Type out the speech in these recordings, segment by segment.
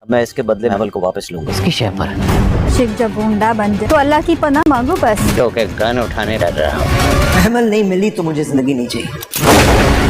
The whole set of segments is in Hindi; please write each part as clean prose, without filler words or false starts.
मैं इसके बदले महमल को वापस लूंगा। इसकी शय पर शिव जब गुंडा बन जाए तो अल्लाह की पनाह मांगो बस। क्योंकि गन उठाने डर रहा हूँ। महमल नहीं मिली तो मुझे जिंदगी नहीं चाहिए।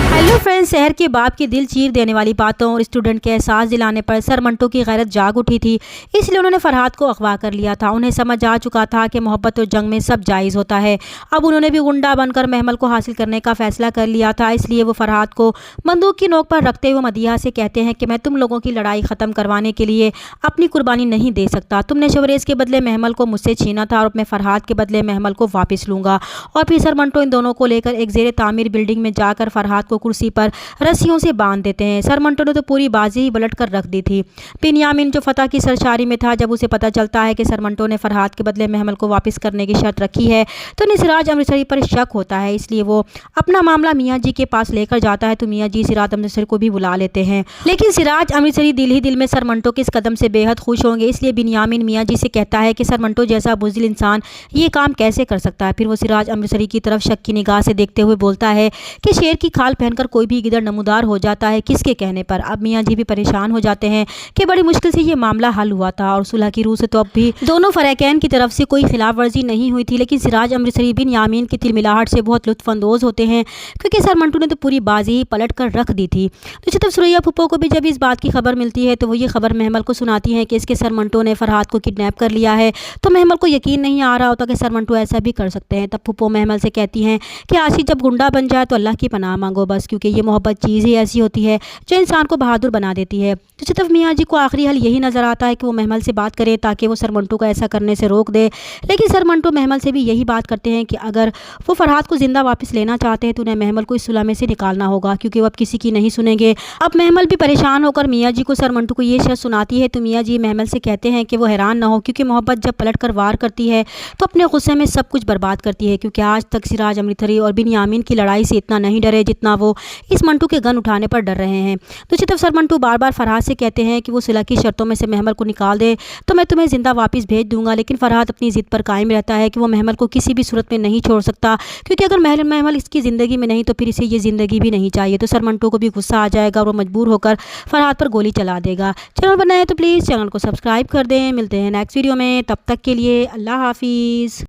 हेलो फ्रेंड्स, शहर के बाप की दिल चीर देने वाली बातों और स्टूडेंट के एहसास दिलाने पर सर मंटो की गैरत जाग उठी थी। इसलिए उन्होंने फरहाद को अगवा कर लिया था। उन्हें समझ आ चुका था कि मोहब्बत और जंग में सब जायज़ होता है। अब उन्होंने भी गुंडा बनकर महमल को हासिल करने का फैसला कर लिया था। इसलिए वो फरहाद को बंदूक की नोक पर रखते हुए मदीहा से कहते हैं कि मैं तुम लोगों की लड़ाई ख़त्म करवाने के लिए अपनी कुर्बानी नहीं दे सकता। तुमने शवरेज़ के बदले महमल को मुझसे छीना था और मैं फरहाद के बदले महमल को वापस लूँगा। और फिर सर मंटो इन दोनों को लेकर एक ज़ेर तामीर बिल्डिंग में जाकर फरहाद को कुर्सी पर रस्सियों से बांध देते हैं। सर मंटो ने तो पूरी बाजी ही पलट कर रख दी थी। बिन्यामिन जो फतह की सरशारी में था, जब उसे पता चलता है कि सर मंटो ने फरहाद के बदले महमल को वापस करने की शर्त रखी है तो उन्हें सिराज अमृतसरी पर शक होता है। इसलिए वो अपना मामला मियाँ जी के पास लेकर जाता है तो मियाँ जी सिराज अमृतसरी को भी बुला लेते हैं। लेकिन सिराज अमृतसरी दिल ही दिल में सर मंटो के इस कदम से बेहद खुश होंगे। इसलिए बिन्यामिन मियाँ जी से कहता है कि सर मंटो जैसा बुज़दिल इंसान ये काम कैसे कर सकता है। फिर वो सिराज अमृतसरी की तरफ शक की निगाह से देखते हुए बोलता है कि शेर की खाल पहनकर कोई भी गिदड़ नमूदार हो जाता है, किसके कहने पर। अब मियाँ जी भी परेशान हो जाते हैं कि बड़ी मुश्किल से ये मामला हल हुआ था और सुलह की रूह से तो अब भी दोनों फरैकैन की तरफ से कोई खिलाफ वर्जी नहीं हुई थी। लेकिन सिराज अमृतसरी बिन्यामिन की तिलमिलाहट से बहुत लुत्फानंदोज होते हैं क्योंकि सर मंटो ने तो पूरी बाजी ही पलट कर रख दी थी। दूसरी तरफ सुरैया फूफो को भी जब इस बात की खबर मिलती है तो वो ये खबर महमल को सुनाती है कि इसके सर मंटो ने फरहाद को किडनैप कर लिया है। तो महमल को यकीन नहीं आ रहा होता कि सर मंटो ऐसा भी कर सकते हैं। तब फूफो महमल से कहती हैं कि आशिक जब गुंडा बन जाए तो अल्लाह की पनाह मांगो बस, क्योंकि ये मोहब्बत चीज़ ही ऐसी होती है जो इंसान को बहादुर बना देती है। दूसरी तरफ मियाँ जी को आखिरी हल यही नज़र आता है कि वो महमल से बात करें ताकि वो सर मंटो को ऐसा करने से रोक दे। लेकिन सर मंटो महमल से भी यही बात करते हैं कि अगर वो फरहाद को ज़िंदा वापस लेना चाहते हैं तो उन्हें महमल को इस सुलह में से निकालना होगा, क्योंकि वो अब किसी की नहीं सुनेंगे। अब महमल भी परेशान होकर मियाँ जी को सर मंटो को ये शर्त सुनाती है तो मियाँ जी महमल से कहते हैं कि वो हैरान ना हो, क्योंकि मोहब्बत जब पलट कर वार करती है तो अपने गुस्से में सब कुछ बर्बाद करती है। क्योंकि आज तक सिराज अमृतसरी और बिन्यामिन की लड़ाई से इतना नहीं डरे जितना वो इस मंटो के गन उठाने पर डर रहे हैं। दूसरी तरफ सर मंटो बार बार फरहाद से कहते हैं कि वो सुलह की शर्तों में से महमल को निकाल दे तो मैं तुम्हें ज़िंदा वापस भेज दूंगा। लेकिन फरहाद अपनी ज़िद पर कायम रहता है कि वो महमल को किसी भी सूरत में नहीं छोड़ सकता, क्योंकि अगर महमल इसकी ज़िंदगी में नहीं तो फिर इसे ये ज़िंदगी भी नहीं चाहिए। तो सर मंटो को भी गुस्सा आ जाएगा और वो मजबूर होकर फरहाद पर गोली चला देगा। चैनल बनाए तो प्लीज़ चैनल को सब्सक्राइब कर दें। मिलते हैं नेक्स्ट वीडियो में, तब तक के लिए अल्लाह हाफिज़।